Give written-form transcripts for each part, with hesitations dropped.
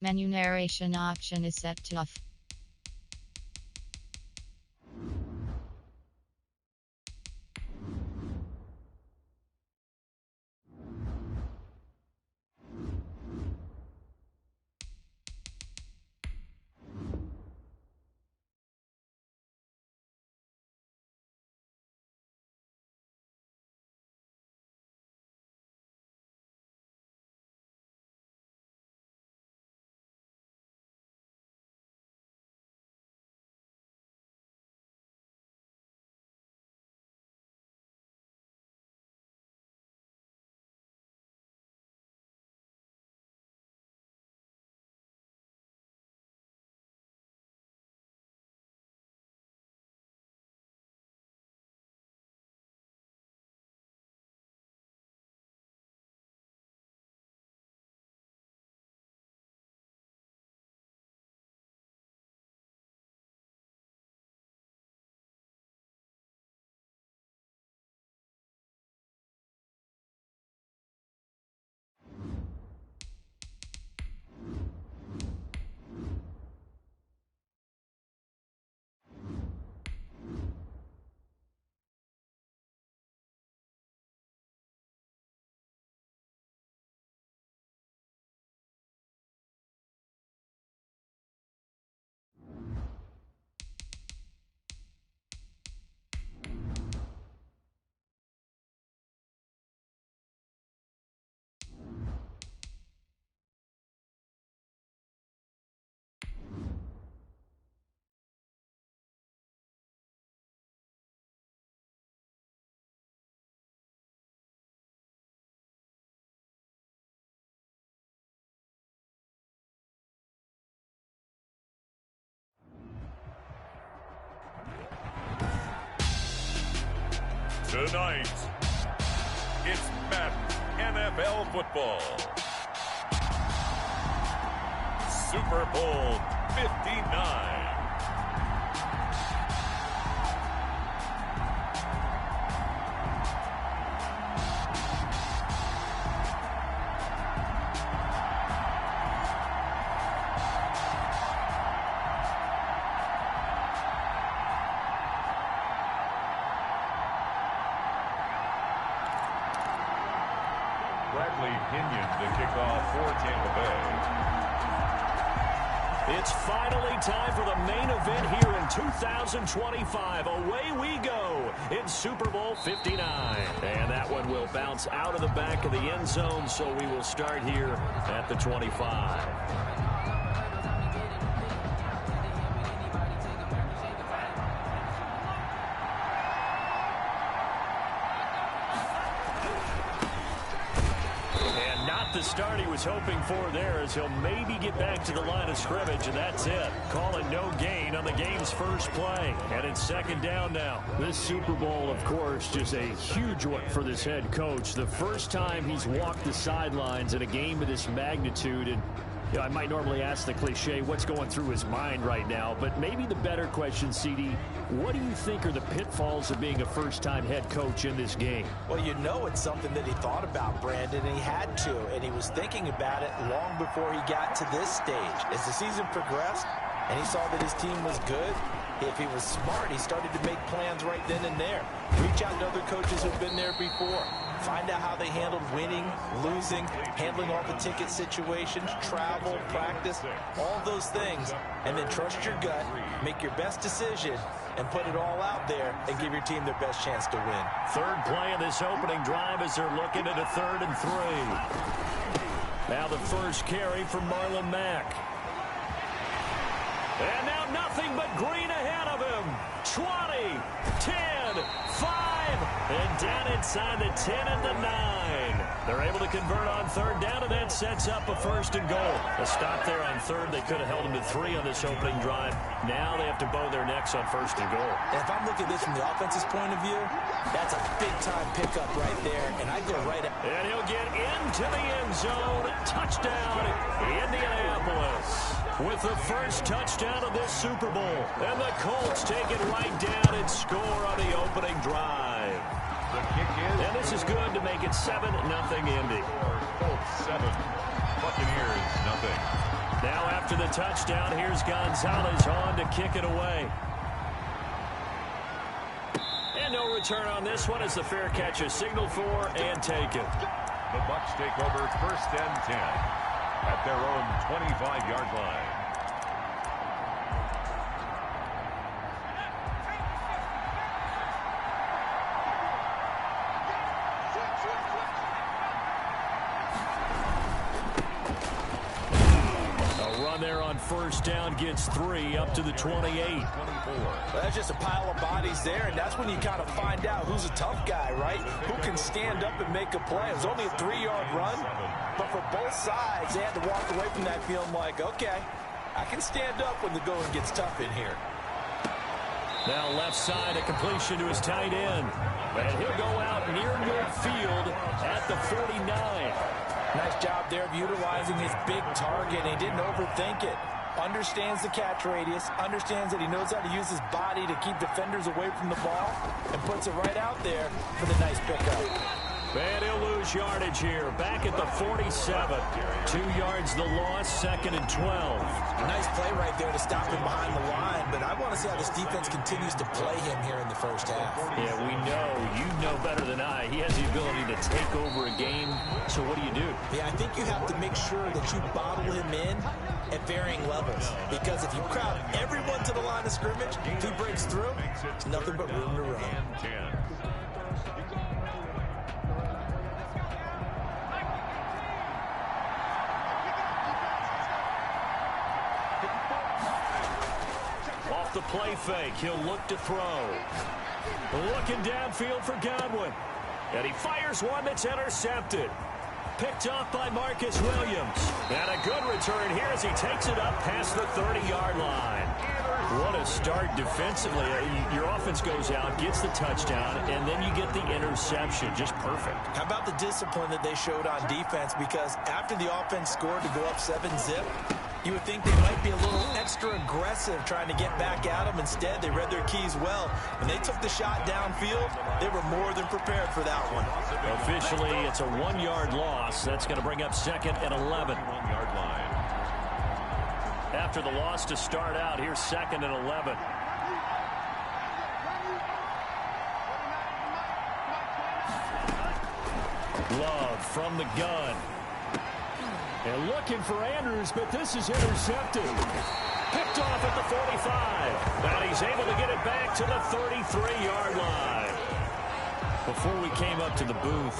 Menu narration option is set to off. Tonight, it's Madden NFL football. Super Bowl 59. To kick off for Tampa Bay. It's finally time for the main event here in 2025. Away we go in Super Bowl 59. And that one will bounce out of the back of the end zone, so we will start here at the 25. The start he was hoping for there as he'll maybe get back to the line of scrimmage, and that's it. Call it no gain on the game's first play, and it's second down now. This Super Bowl, of course, just a huge one for this head coach. The first time he's walked the sidelines in a game of this magnitude, and you know, I might normally ask the cliche, what's going through his mind right now? But maybe the better question, CD, what do you think are the pitfalls of being a first-time head coach in this game? Well, you know it's something that he thought about, Brandon, and he had to, and he was thinking about it long before he got to this stage. As the season progressed and he saw that his team was good, if he was smart, he started to make plans right then and there. Reach out to other coaches who've been there before. Find out how they handled winning, losing, handling all the ticket situations, travel, practice, all those things. And then trust your gut, make your best decision, and put it all out there and give your team their best chance to win. Third play of this opening drive as they're looking at a 3rd and 3. Now the first carry from Marlon Mack. And now nothing but green ahead of him. 20, 10, 5, and down inside the 10 and the 9. They're able to convert on third down, and that sets up a 1st and goal. A stop there on third. They could have held him to 3 on this opening drive. Now they have to bow their necks on 1st and goal. And if I'm looking at this from the offense's point of view, that's a big-time pickup right there, and I go right at... And he'll get into the end zone. Touchdown, Indianapolis. With the first touchdown of this Super Bowl. And the Colts take it right down and score on the opening drive. The kick is... And this is good to make it 7-0 Indy. Colts 7, Buccaneers 0. Now After the touchdown, here's Gonzalez on to kick it away. And no return on this one as the fair catch is signaled for and taken. The Bucs take over 1st and 10 at their own 25-yard line. There on 1st down gets 3 up to the 28. Well, that's just a pile of bodies there, and that's when you kind of find out who's a tough guy, right? Who can stand up and make a play. It was only a 3-yard run, but for both sides, they had to walk away from that feeling like, okay, I can stand up when the going gets tough in here. Now left side, a completion to his tight end. And he'll go out near midfield at the 49. Nice job there of utilizing his big target. He didn't overthink it. Understands the catch radius. Understands that he knows how to use his body to keep defenders away from the ball. And puts it right out there for the nice pickup. And he'll lose yardage here. Back at the 47. 2 yards the loss, 2nd and 12. Nice play right there to stop him behind the line. But I want to see how this defense continues to play him here in the first half. Yeah, we know. You know better than I. He has the ability to take over a game. So what do you do? Yeah, I think you have to make sure that you bottle him in at varying levels. Because if you crowd everyone to the line of scrimmage, if he breaks through, it's nothing but room to run. Off the play fake, he'll look to throw. Looking downfield for Godwin. And he fires one that's intercepted. Picked off by Marcus Williams. And a good return here as he takes it up past the 30-yard line. What a start defensively. Your offense goes out, gets the touchdown, and then you get the interception. Just perfect. How about the discipline that they showed on defense? Because after the offense scored to go up 7-zip, you would think they might be a little extra aggressive trying to get back at them. Instead, they read their keys well. When they took the shot downfield, they were more than prepared for that one. Officially, it's a 1-yard loss. That's going to bring up 2nd and 11. 1-yard line. After the loss to start out, here's 2nd and 11. Love from the gun. And looking for Andrews, but this is intercepted. Picked off at the 45. And he's able to get it back to the 33-yard line. Before we came up to the booth,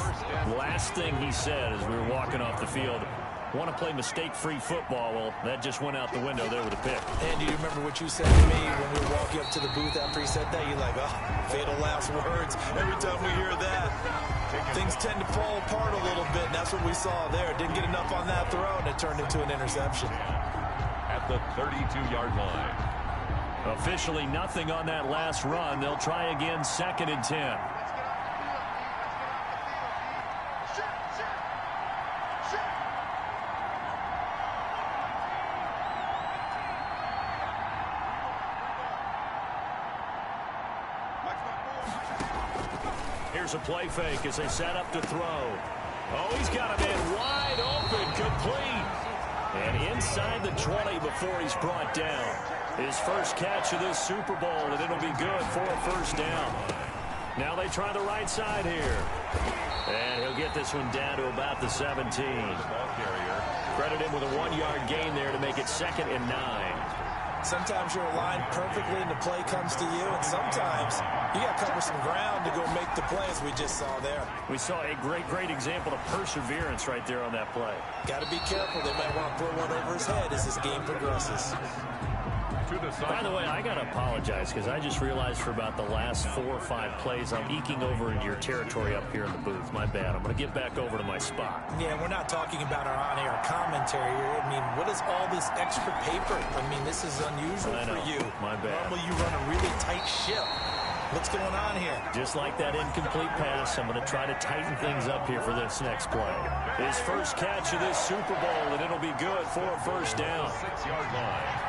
last thing he said as we were walking off the field, want to play mistake-free football. Well, that just went out the window there with a pick. And do you remember what you said to me when we were walking up to the booth after he said that? You're like, oh, fatal last words. Every time we hear that, things tend to fall apart a little bit, and that's what we saw there. Didn't get enough on that throw, and it turned into an interception. At the 32-yard line. Officially nothing on that last run. They'll try again, 2nd and 10. Here's a play fake as they set up to throw. Oh, he's got a man wide open, complete. And inside the 20 before he's brought down. His first catch of this Super Bowl, and it'll be good for a 1st down. Now they try the right side here. And he'll get this one down to about the 17. Credit him with a 1-yard gain there to make it 2nd and 9. Sometimes you're aligned perfectly and the play comes to you, and sometimes you got to cover some ground to go make the plays we just saw there. We saw a great example of perseverance right there on that play. Got to be careful. They might want to throw one over his head as this game progresses. By the way, I got to apologize because I just realized for about the last 4 or 5 plays I'm eking over into your territory up here in the booth. My bad. I'm going to get back over to my spot. Yeah, we're not talking about our on-air commentary here. I mean, what is all this extra paper? I mean, this is unusual for you. My bad. Normally you run a really tight ship. What's going on here? Just like that incomplete pass, I'm going to try to tighten things up here for this next play. His first catch of this Super Bowl, and it'll be good for a 1st down. 6-yard line.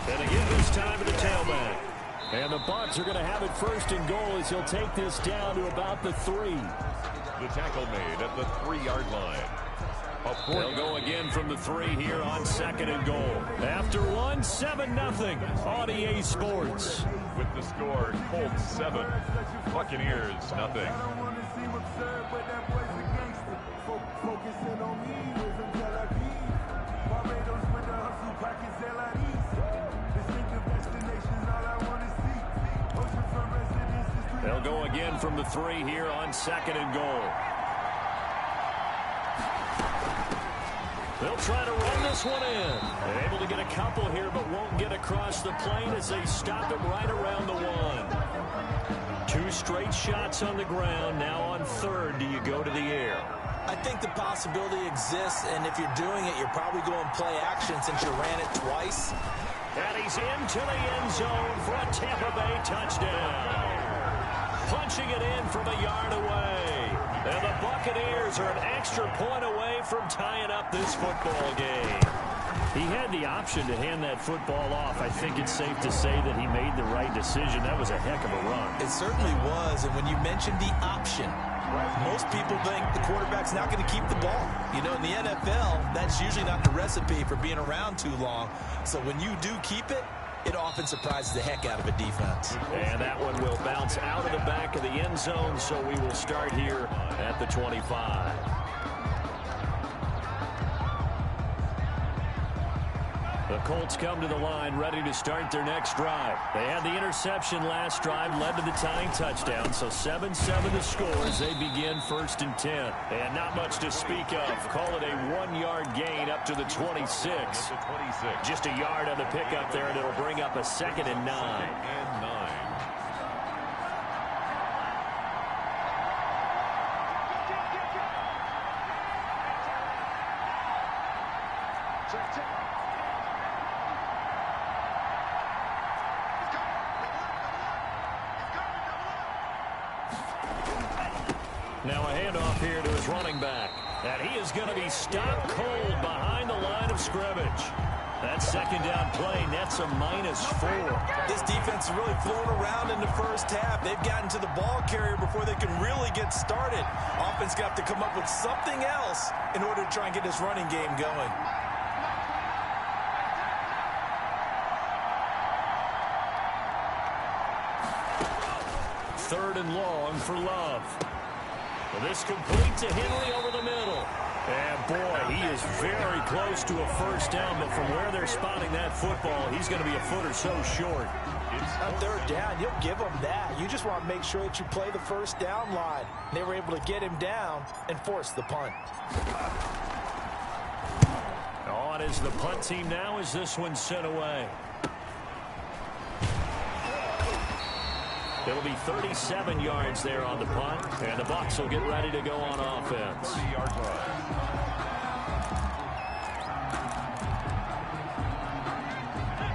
And again, this time to the tailback. And the Bucs are going to have it 1st and goal as he'll take this down to about the 3. The tackle made at the 3-yard line. They'll go again from the 3 here on 2nd and goal. After one, 7-0 on EA Sports. With the score, Colts 7, Buccaneers 0. They'll go again from the 3 here on 2nd and goal. They'll try to run this one in. They're able to get a couple here, but won't get across the plane as they stop it right around the 1. 2 straight shots on the ground. Now on 3rd, do you go to the air? I think the possibility exists, and if you're doing it, you're probably going play action since you ran it twice. And he's into the end zone for a Tampa Bay touchdown. Punching it in from a yard away. And the Buccaneers are an extra point away from tying up this football game. He had the option to hand that football off. I think it's safe to say that he made the right decision. That was a heck of a run. It certainly was, and when you mentioned the option, most people think the quarterback's not going to keep the ball. You know, in the NFL, that's usually not the recipe for being around too long. So when you do keep it, it often surprises the heck out of a defense. And that one will bounce out of the back of the end zone, so we will start here at the 25. The Colts come to the line ready to start their next drive. They had the interception last drive, led to the tying touchdown, so 7-7 the score as they begin 1st and 10. And not much to speak of. Call it a 1-yard gain up to the 26. Just a yard on the pickup there, and it'll bring up a 2nd and 9. Now a handoff here to his running back. And he is going to be stopped cold behind the line of scrimmage. That 2nd down play nets a -4. This defense is really flown around in the first half. They've gotten to the ball carrier before they can really get started. Offense got to come up with something else in order to try and get this running game going. Third and long for Love. Well, this complete to Henry over the middle. And boy, he is very close to a first down, but from where they're spotting that football, he's going to be a foot or so short. On 3rd down, you'll give them that. You just want to make sure that you play the first down line. They were able to get him down and force the punt. On is the punt team now as this one's sent away. It'll be 37 yards there on the punt, and the Bucs will get ready to go on offense. 30-yard line.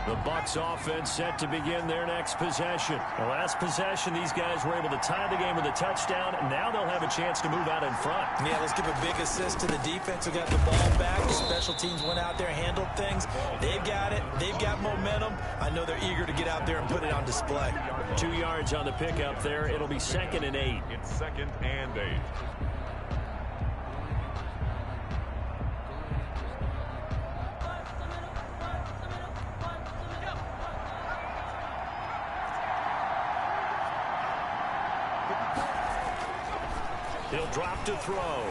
The Bucs offense set to begin their next possession. The last possession, these guys were able to tie the game with a touchdown, and now they'll have a chance to move out in front. Yeah, let's give a big assist to the defense who got the ball back. The special teams went out there, handled things. They've got it. They've got momentum. I know they're eager to get out there and put it on display. 2 yards on the pickup there. It'll be 2nd and 8. It's 2nd and 8. He'll drop to throw.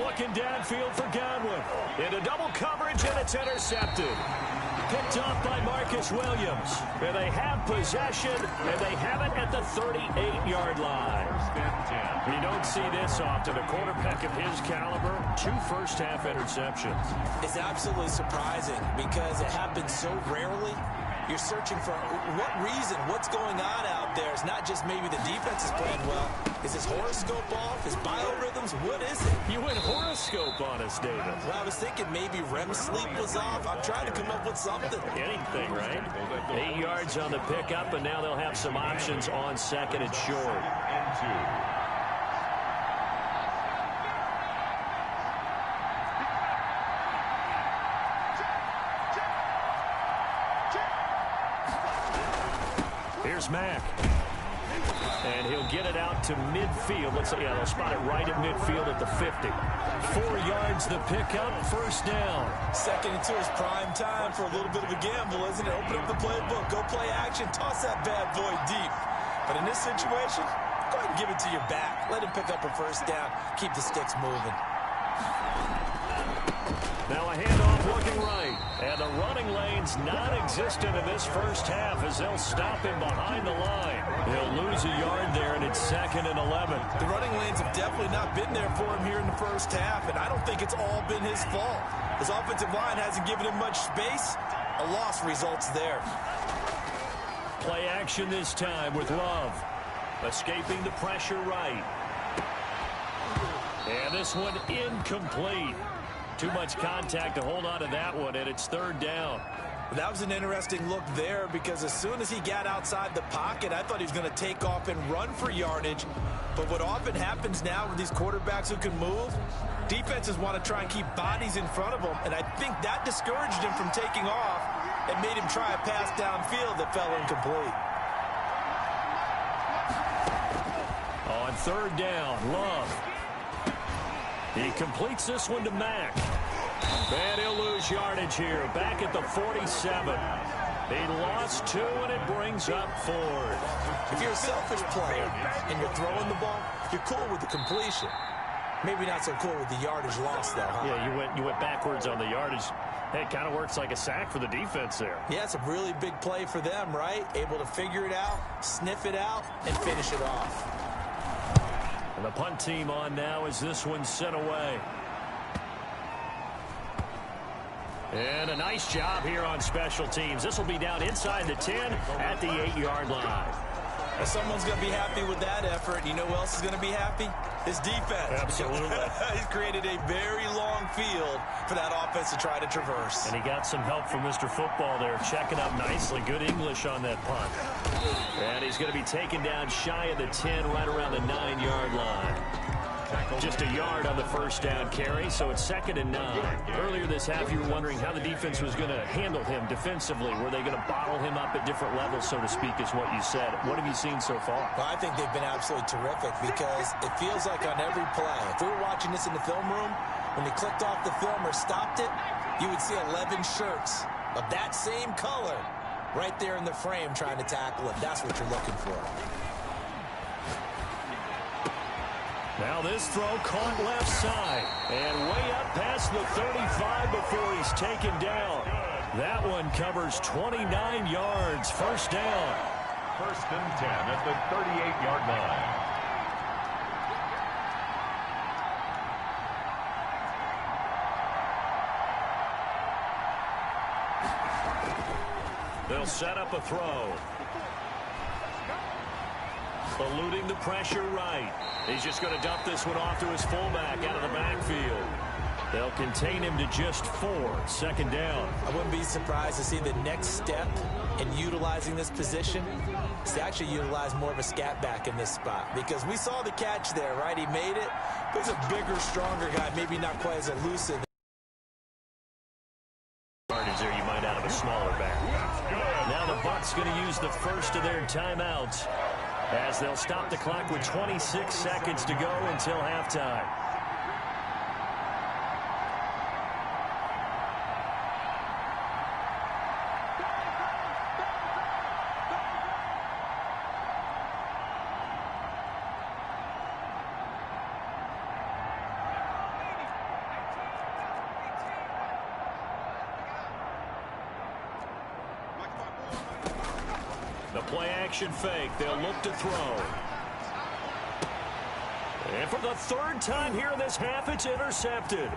Looking downfield for Godwin. Into double coverage, and it's intercepted. Picked off by Marcus Williams. And they have possession, and they have it at the 38-yard line. You don't see this often. A quarterback of his caliber, 2 first-half interceptions. It's absolutely surprising because it happens so rarely. You're searching for what reason, what's going on out there. It's not just maybe the defense is playing well. Is his horoscope off? His biorhythms? What is it? You went horoscope on us, David. Well, I was thinking maybe REM sleep was off. I'm trying to come up with something. Anything, right? 8 yards on the pickup, and now they'll have some options on 2nd and short. And 2. Here's Mack. And he'll get it out to midfield. Let's say, yeah, they'll spot it right at midfield at the 50. 4 yards the pickup, first down. 2nd and 2 is prime time for a little bit of a gamble, isn't it? Open up the playbook, go play action, toss that bad boy deep. But in this situation, go ahead and give it to your back. Let him pick up a first down. Keep the sticks moving. Now a handoff looking right. And the running lane's non-existent in this first half as they'll stop him behind the line. He'll lose a yard there, and it's 2nd and 11. The running lanes have definitely not been there for him here in the first half, and I don't think it's all been his fault. His offensive line hasn't given him much space. A loss results there. Play action this time with Love. Escaping the pressure right. And this one incomplete. Too much contact to hold on to that one, and it's 3rd down. That was an interesting look there because as soon as he got outside the pocket, I thought he was going to take off and run for yardage. But what often happens now with these quarterbacks who can move, defenses want to try and keep bodies in front of them, and I think that discouraged him from taking off and made him try a pass downfield that fell incomplete. On 3rd down, Love. He completes this one to Mack. And he'll lose yardage here, back at the 47. He lost 2, and it brings up 4. If you're a selfish player and you're throwing the ball, you're cool with the completion. Maybe not so cool with the yardage loss, though, huh? Yeah, you went backwards on the yardage. Hey, it kind of works like a sack for the defense there. Yeah, it's a really big play for them, right? Able to figure it out, sniff it out, and finish it off. And the punt team on now as this one's sent away. And a nice job here on special teams. This will be down inside the 10 at the 8-yard line. Well, someone's going to be happy with that effort. You know who else is going to be happy? His defense. Absolutely. He's created a very long field for that offense to try to traverse. And he got some help from Mr. Football there, checking up nicely. Good English on that punt. And he's going to be taken down shy of the 10, right around the 9-yard line. Just a yard on the first down carry, so it's 2nd and 9. Earlier this half, you were wondering how the defense was going to handle him defensively. Were they going to bottle him up at different levels, so to speak, is what you said. What have you seen so far? Well, I think they've been absolutely terrific because it feels like on every play, if we were watching this in the film room, when they clicked off the film or stopped it, you would see 11 shirts of that same color right there in the frame trying to tackle it. That's what you're looking for. Now this throw caught left side and way up past the 35 before he's taken down. That one covers 29 yards. First down. 1st and 10 at the 38-yard line. They'll set up a throw. Eluding the pressure right. He's just going to dump this one off to his fullback out of the backfield. They'll contain him to just 4. 2nd down. I wouldn't be surprised to see the next step in utilizing this position is to actually utilize more of a scat back in this spot. Because we saw the catch there, right? He made it. But he's a bigger, stronger guy, maybe not quite as elusive. There you might out of a smaller back. Now the Bucs going to use the first of their timeouts as they'll stop the clock with 26 seconds to go until halftime. The play-action fake. They'll look to throw. And for the 3rd time here in this half, it's intercepted.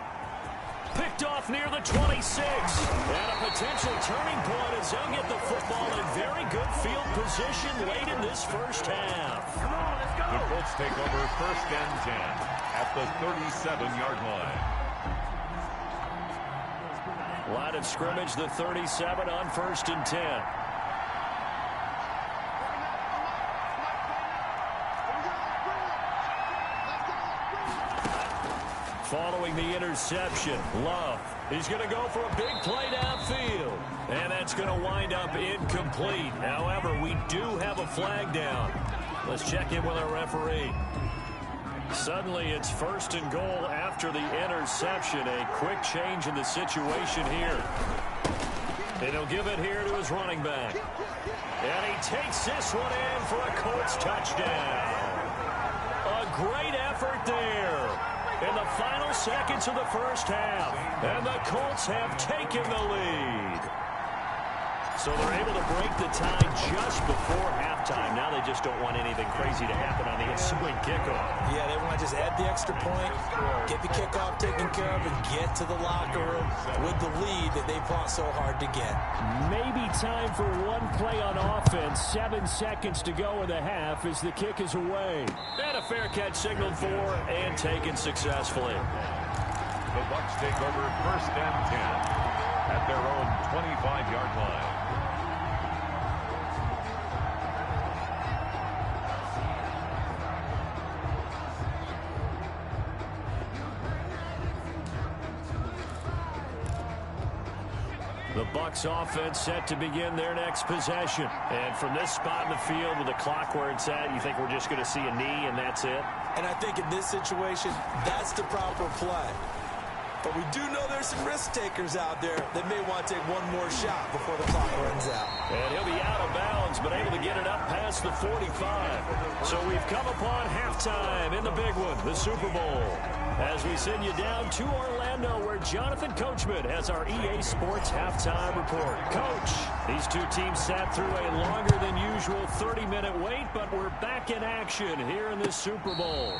Picked off near the 26. And a potential turning point as they'll get the football in very good field position late in this first half. The Colts take over 1st and 10 at the 37-yard line. Line of scrimmage, the 37 on 1st and 10. Following the interception, Love. He's going to go for a big play downfield. And that's going to wind up incomplete. However, we do have a flag down. Let's check in with our referee. Suddenly it's 1st and goal after the interception. A quick change in the situation here. And he'll give it here to his running back. And he takes this one in for a Colts touchdown. A great effort there in the final seconds of the first half. And the Colts have taken the lead. So they're able to break the tie just before halftime. Now they just don't want anything crazy to happen on the ensuing kickoff. Yeah, they want to just add the extra point, get the kickoff taken care of, and get to the locker room with the lead that they fought so hard to get. Maybe time for one play on offense. 7 seconds to go in the half as the kick is away. And a fair catch signaled for and taken successfully. The Bucs take over 1st and 10 at their own 25-yard line. The Bucs offense set to begin their next possession. And from this spot in the field with the clock where it's at, you think we're just going to see a knee and that's it? And I think in this situation, that's the proper play. But we do know there's some risk takers out there that may want to take one more shot before the clock runs out. And he'll be out of bounds, but able to get it up past the 45. So we've come upon halftime in the big one, the Super Bowl. As we send you down to Orlando, where Jonathan Coachman has our EA Sports halftime report. Coach, these two teams sat through a longer than usual 30-minute wait, but we're back in action here in this Super Bowl.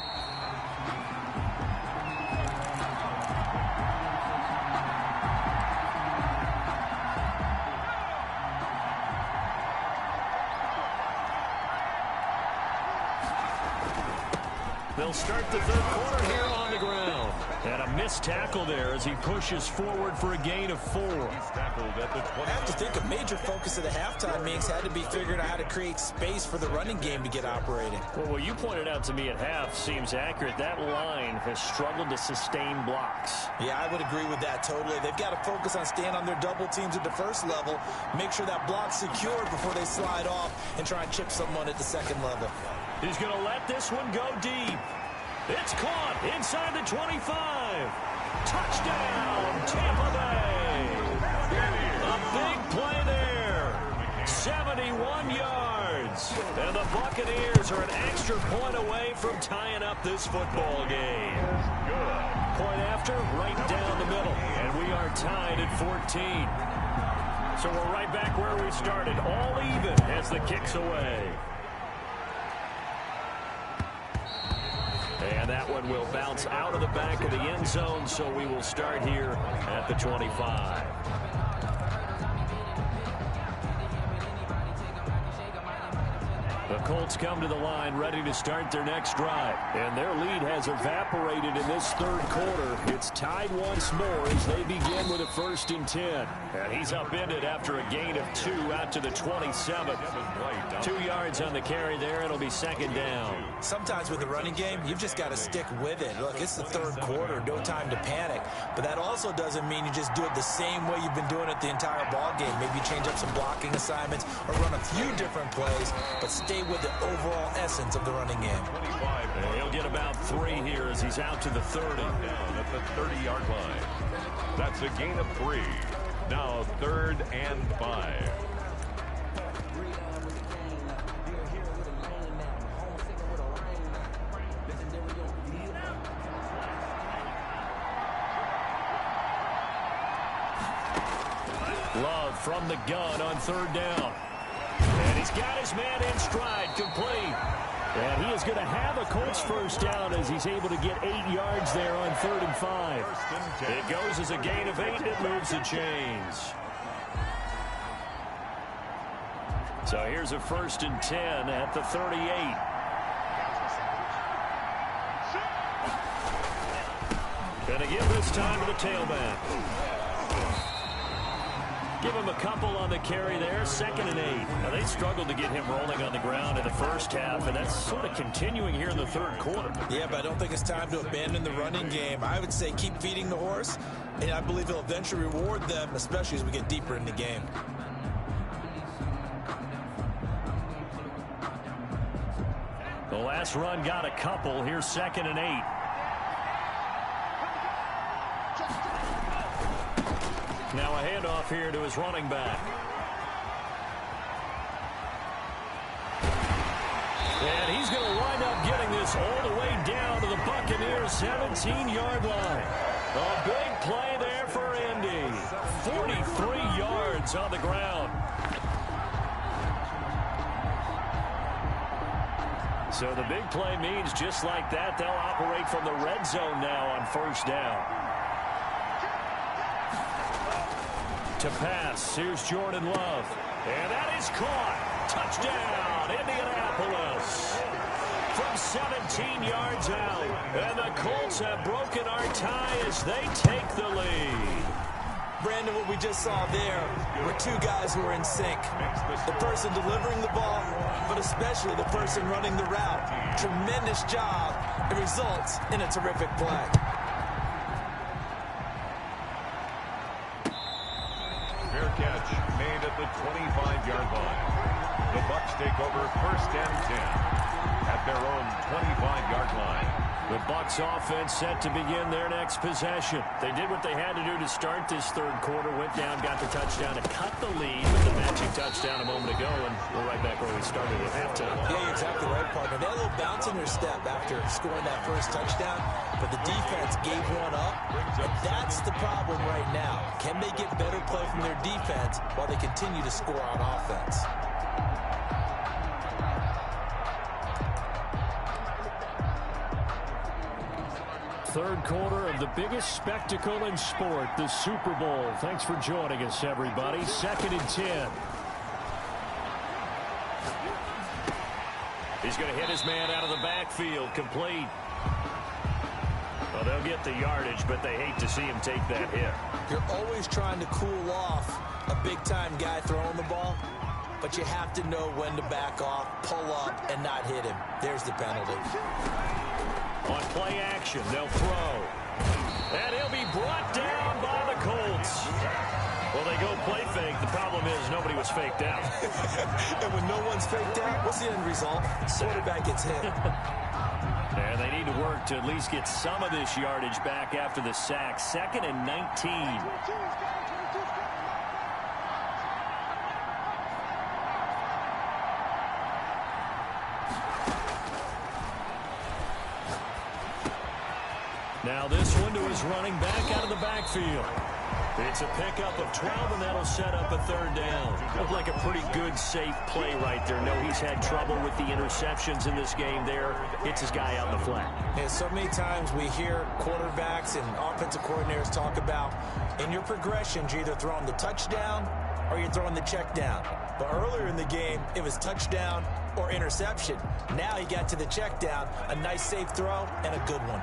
They'll start the third quarter here on the ground. And a missed tackle there as he pushes forward for a gain of 4. He's tackled at the 20. I have to think a major focus of the halftime meetings had to be figuring out how to create space for the running game to get operating. Well, what you pointed out to me at half seems accurate. That line has struggled to sustain blocks. Yeah, I would agree with that totally. They've got to focus on staying on their double teams at the first level, make sure that block's secured before they slide off and try and chip someone at the second level. He's going to let this one go deep. It's caught inside the 25. Touchdown, Tampa Bay. A big play there. 71 yards. And the Buccaneers are an extra point away from tying up this football game. Point after, right down the middle. And we are tied at 14. So we're right back where we started, all even as the kick's away. And that one will bounce out of the back of the end zone, so we will start here at the 25. The Colts come to the line ready to start their next drive. And their lead has evaporated in this third quarter. It's tied once more as they begin with a 1st and 10. And he's upended after a gain of 2 out to the 27. 2 yards on the carry there. It'll be 2nd down. Sometimes with the running game, you've just got to stick with it. Look, it's the third quarter, no time to panic. But that also doesn't mean you just do it the same way you've been doing it the entire ball game. Maybe you change up some blocking assignments or run a few different plays, but stay with the overall essence of the running game. And he'll get about 3 here as he's out to the 30. Down at the 30-yard line. That's a gain of 3. Now 3rd and 5. Love from the gun on 3rd down. And he's got his man in stride, complete. And he is going to have a Colts 1st down as he's able to get 8 yards there on 3rd and 5. It goes as a gain of 8, and it moves the chains. So here's a 1st and 10 at the 38. And again this time to the tailback. Give him a couple on the carry there, 2nd and 8. Now, they struggled to get him rolling on the ground in the first half, and that's sort of continuing here in the third quarter. Yeah, but I don't think it's time to abandon the running game. I would say keep feeding the horse, and I believe he'll eventually reward them, especially as we get deeper in the game. Last run got a couple. Here's 2nd and 8. Now a handoff here to his running back. And he's going to wind up getting this all the way down to the Buccaneers' 17-yard line. A big play there for Indy. 43 yards on the ground. So the big play means just like that, they'll operate from the red zone now on 1st down. To pass, here's Jordan Love. And that is caught. Touchdown, Indianapolis. From 17 yards out. And the Colts have broken our tie as they take the lead. Brandon, what we just saw there were two guys who were in sync. The person delivering the ball, but especially the person running the route. Tremendous job. It results in a terrific play. Fair catch made at the 25-yard line. The Bucs take over 1st and 10 at their own 25-yard line. The Bucs offense set to begin their next possession. They did what they had to do to start this 3rd quarter. Went down, got the touchdown to cut the lead with the matching touchdown a moment ago, and we're right back where we started at halftime. Yeah, you're exactly right, partner. They had a little bounce in their step after scoring that first touchdown, but the defense gave one up, and that's the problem right now. Can they get better play from their defense while they continue to score on offense? Third quarter of the biggest spectacle in sport, the Super Bowl. Thanks for joining us, everybody. 2nd and 10. He's going to hit his man out of the backfield. Complete. Well, they'll get the yardage, but they hate to see him take that hit. You're always trying to cool off a big-time guy throwing the ball, but you have to know when to back off, pull up, and not hit him. There's the penalty. On play action, they'll throw. And he'll be brought down by the Colts. Well, they go play fake. The problem is nobody was faked out. And when no one's faked out, what's the end result? Quarterback gets hit. And they need to work to at least get some of this yardage back after the sack. 2nd and 19. Now this one to his running back out of the backfield. It's a pickup of 12, and that'll set up a 3rd down. Looked like a pretty good, safe play right there. No, he's had trouble with the interceptions in this game there. Hits his guy out in the flat. And so many times we hear quarterbacks and offensive coordinators talk about in your progressions, you're either throwing the touchdown or you're throwing the check down. But earlier in the game, it was touchdown or interception. Now he got to the check down, a nice safe throw, and a good one.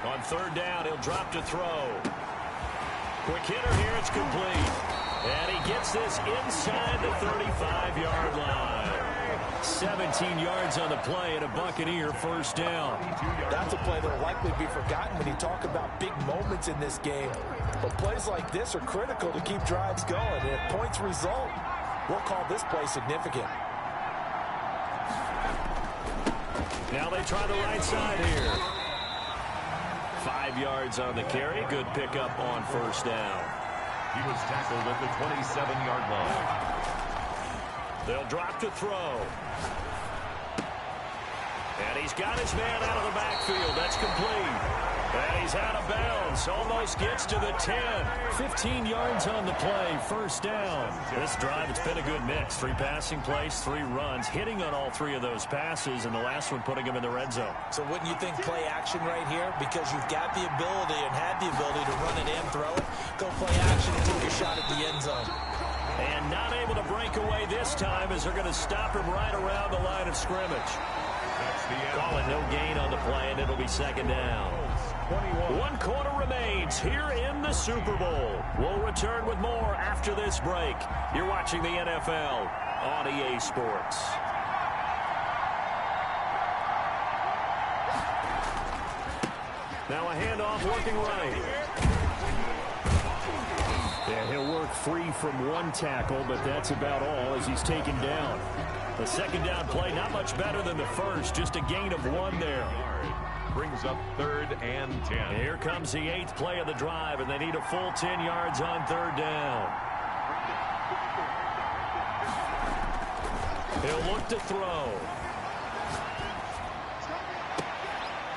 On 3rd down, he'll drop to throw. Quick hitter here, it's complete. And he gets this inside the 35-yard line. 17 yards on the play and a Buccaneer 1st down. That's a play that will likely be forgotten when you talk about big moments in this game. But plays like this are critical to keep drives going. And if points result, we'll call this play significant. Now they try the right side here. 5 yards on the carry. Good pickup on 1st down. He was tackled at the 27-yard line. They'll drop to throw. And he's got his man out of the backfield. That's complete. And he's out of bounds. Almost gets to the 10. 15 yards on the play. 1st down. This drive, it's been a good mix. 3 passing plays, 3 runs. Hitting on all 3 of those passes, and the last one putting him in the red zone. So wouldn't you think play action right here? Because you've got the ability and had the ability to run it and throw it. Go play action and take a shot at the end zone. And not able to break away this time as they're going to stop him right around the line of scrimmage. Call it no gain on the play, and it'll be 2nd down. 1 quarter remains here in the Super Bowl. We'll return with more after this break. You're watching the NFL on EA Sports. Now a handoff working right. Yeah, he'll work free from one tackle, but that's about all as he's taken down. The second down play, not much better than the first, just a gain of 1 there. Brings up 3rd and 10. Here comes the 8th play of the drive, and they need a full 10 yards on 3rd down. He'll look to throw.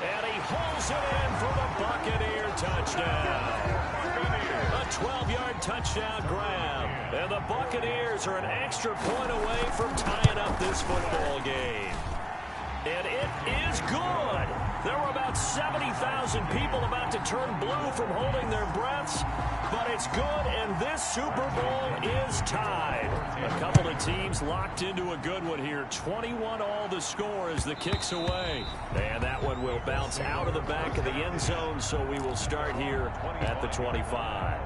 And he hauls it in for the Buccaneer touchdown. A 12-yard touchdown grab. And the Buccaneers are an extra point away from tying up this football game. And it is good. There were about 70,000 people about to turn blue from holding their breaths. But it's good, and this Super Bowl is tied. A couple of teams locked into a good one here. 21 all the score as the kick's away. And that one will bounce out of the back of the end zone, so we will start here at the 25.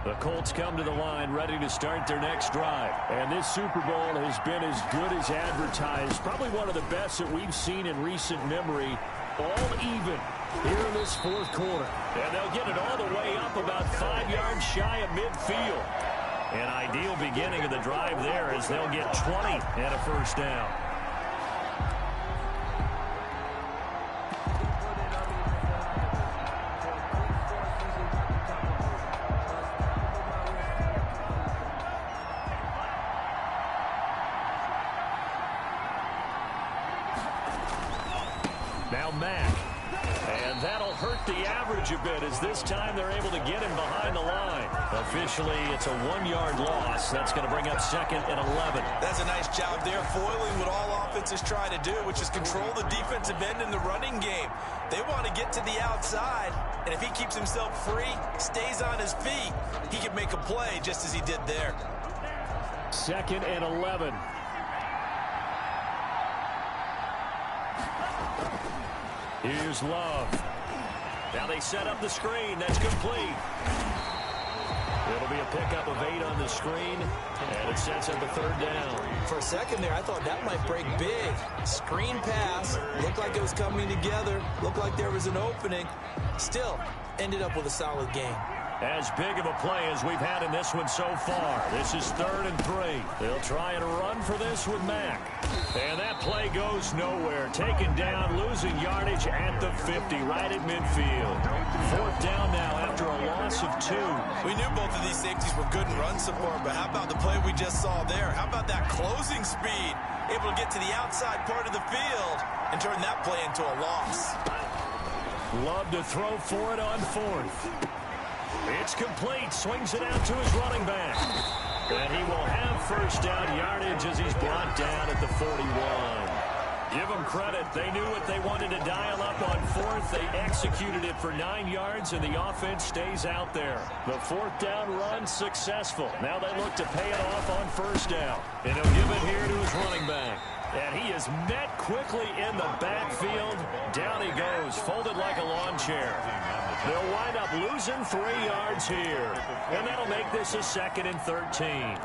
The Colts come to the line ready to start their next drive. And this Super Bowl has been as good as advertised. Probably one of the best that we've seen in recent memory. All even here in this 4th quarter. And they'll get it all the way up about 5 yards shy of midfield. An ideal beginning of the drive there as they'll get 20 and a first down. Now Mack. And that'll hurt the average a bit as this time they're able to get him behind the line. Officially, it's a 1-yard loss. That's going to bring up 2nd and 11. That's a nice job there, foiling what all offenses try to do, which is control the defensive end in the running game. They want to get to the outside, and if he keeps himself free, stays on his feet, he can make a play just as he did there. 2nd and 11. Here's Love. Now they set up the screen. That's complete. It'll be a pickup of 8 on the screen, and it sets up a 3rd down. For a second there, I thought that might break big. Screen pass. Looked like it was coming together. Looked like there was an opening. Still, ended up with a solid game. As big of a play as we've had in this one so far. This is 3rd and 3. They'll try and run for this with Mack. And that play goes nowhere. Taken down, losing yardage at the 50, right at midfield. 4th down now after a loss of 2. We knew both of these safeties were good in run support, but how about the play we just saw there? How about that closing speed? Able to get to the outside part of the field and turn that play into a loss. Love to throw for it on 4th. It's complete. Swings it out to his running back. And he will have first down yardage as he's brought down at the 41. Give them credit. They knew what they wanted to dial up on 4th. They executed it for 9 yards, and the offense stays out there. The 4th down run successful. Now they look to pay it off on first down. And he'll give it here to his running back. And he is met quickly in the backfield. Down he goes, folded like a lawn chair. They'll wind up losing 3 yards here. And that'll make this a 2nd and 13.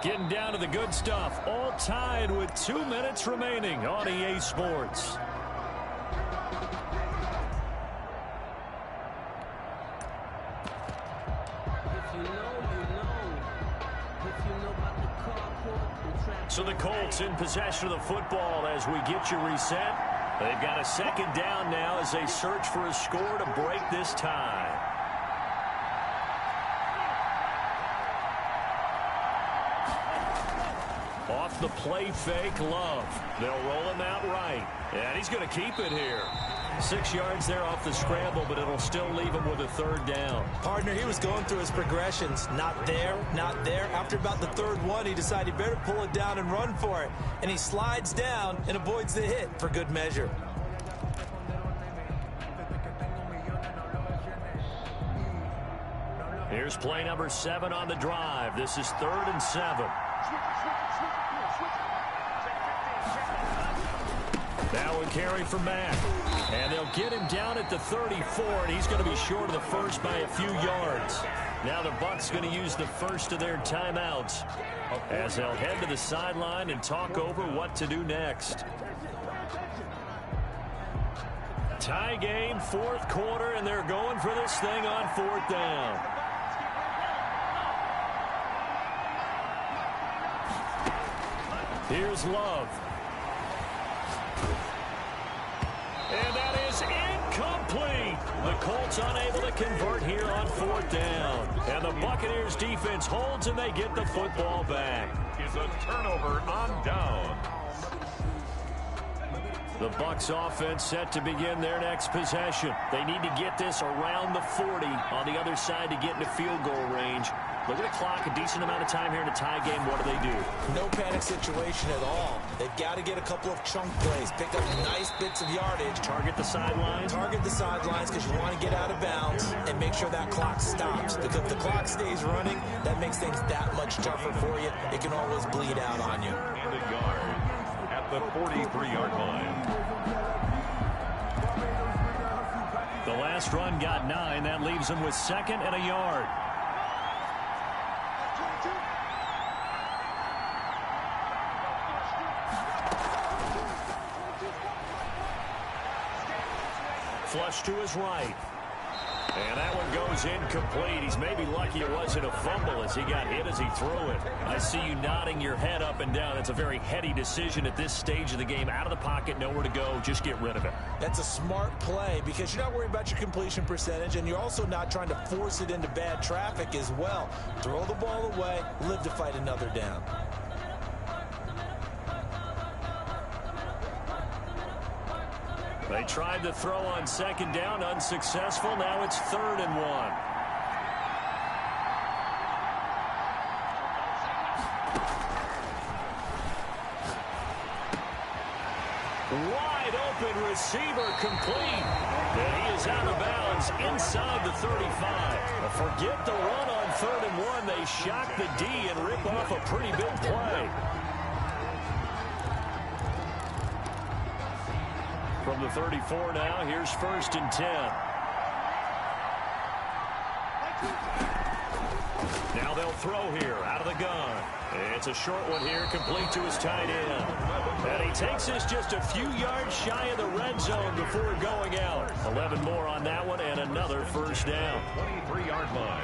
Getting down to the good stuff. All tied with 2 minutes remaining on EA Sports. So the Colts in possession of the football as we get you reset. They've got a 2nd down now as they search for a score to break this tie. Off the play fake, Love. They'll roll him out right. And he's going to keep it here. 6 yards there off the scramble, but it'll still leave him with a 3rd down. Partner, he was going through his progressions. Not there, not there. After about the 3rd one, he decided he better pull it down and run for it. And he slides down and avoids the hit for good measure. Here's play number 7 on the drive. This is 3rd and 7. Now a carry for Mack. And they'll get him down at the 34, and he's going to be short of the first by a few yards. Now the Bucs going to use the first of their timeouts as they'll head to the sideline and talk over what to do next. Tie game, fourth quarter, and they're going for this thing on fourth down. Here's Love. And that is incomplete. The Colts unable to convert here on fourth down. And the Buccaneers defense holds and they get the football back. Is a turnover on down. The Bucs offense set to begin their next possession. They need to get this around the 40 on the other side to get into field goal range. Look at the clock, a decent amount of time here in a tie game. What do? No panic situation at all. They've got to get a couple of chunk plays, pick up nice bits of yardage. Target the sidelines. Target the sidelines because you want to get out of bounds and make sure that clock stops. Because if the clock stays running, that makes things that much tougher for you. It can always bleed out on you. And a yard at the 43-yard line. The last run got 9. That leaves them with second and a yard. Flush to his right. And that one goes incomplete. He's maybe lucky it wasn't a fumble as he got hit as he threw it. I see you nodding your head up and down. It's a very heady decision at this stage of the game. Out of the pocket, nowhere to go. Just get rid of it. That's a smart play because you're not worried about your completion percentage, and you're also not trying to force it into bad traffic as well. Throw the ball away, live to fight another down. They tried to throw on second down, unsuccessful. Now it's 3rd and 1. Wide open receiver complete. And he is out of bounds inside the 35. Forget the run on 3rd and 1. They shock the D and rip off a pretty big play. From the 34 now, here's 1st and 10. Now they'll throw here out of the gun. It's a short one here, complete to his tight end. And he takes this just a few yards shy of the red zone before going out. 11 more on that one and another first down. 23-yard line.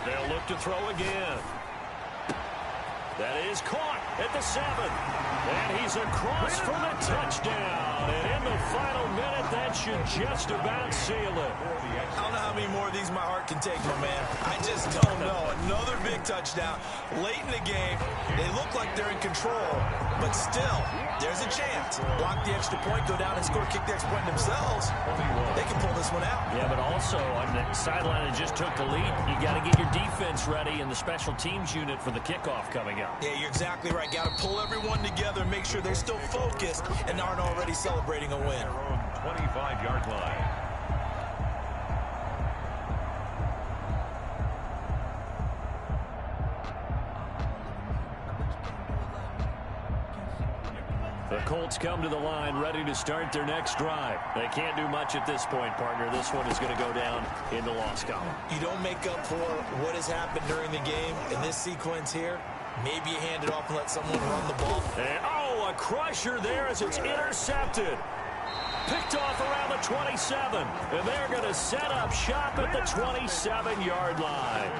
They'll look to throw again. That is caught at the 7. And he's across for the touchdown. And in the final minute, that should just about seal it. I don't know how many more of these my heart can take, my man. I just don't know. Another big touchdown. Late in the game, they look like they're in control. But still, there's a chance. Block the extra point, go down and score, kick the extra point themselves. They can pull this one out. Yeah, but also on the sideline that just took the lead, you got to get your defense ready and the special teams unit for the kickoff coming up. Yeah, you're exactly right. Got to pull everyone together and make sure they're still focused and aren't already celebrating a win. 25-yard line. The Colts come to the line ready to start their next drive. They can't do much at this point, partner. This one is going to go down in the loss column. You don't make up for what has happened during the game in this sequence here. Maybe you hand it off and let someone run the ball. And, a crusher there as it's intercepted. Picked off around the 27. And they're going to set up shop at the 27-yard line.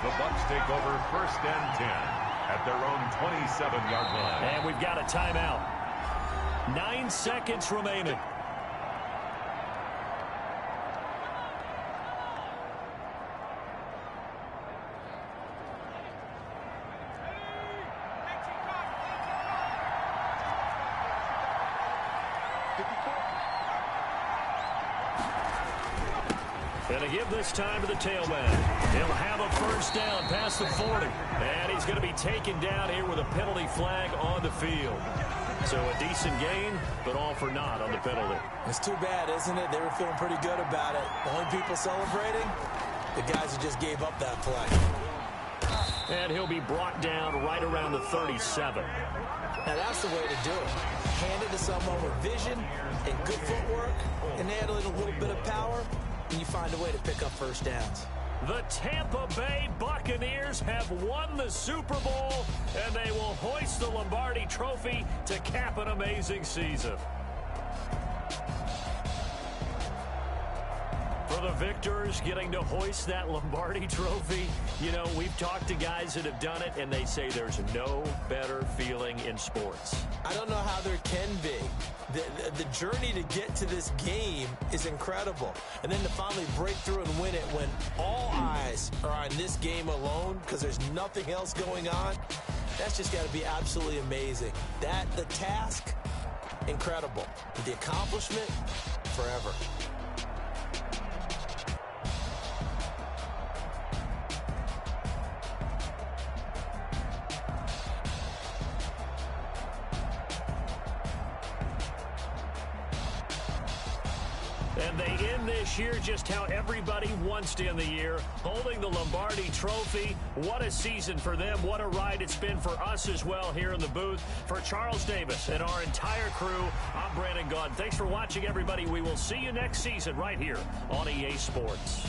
The Bucs take over 1st and 10 at their own 27-yard line. And we've got a timeout. 9 seconds remaining. And to give this time to the tailback. He'll have a first down past the 40. And he's going to be taken down here with a penalty flag on the field. So a decent gain, but all for naught on the penalty. It's too bad, isn't it? They were feeling pretty good about it. The only people celebrating, the guys who just gave up that play. And he'll be brought down right around the 37. Now, that's the way to do it. Hand it to someone with vision and good footwork and handling a little bit of power, and you find a way to pick up first downs. The Tampa Bay Buccaneers have won the Super Bowl, and they will hoist the Lombardi Trophy to cap an amazing season. For the victors, getting to hoist that Lombardi Trophy, you know, we've talked to guys that have done it, and they say there's no better feeling in sports. I don't know how there can be. The journey to get to this game is incredible. And then to finally break through and win it when all eyes are on this game alone because there's nothing else going on, that's just got to be absolutely amazing. The task, incredible. The accomplishment, forever. And they end this year just how everybody wants to end the year, holding the Lombardi Trophy. What a season for them. What a ride it's been for us as well here in the booth. For Charles Davis and our entire crew, I'm Brandon Gaudin. Thanks for watching, everybody. We will see you next season right here on EA Sports.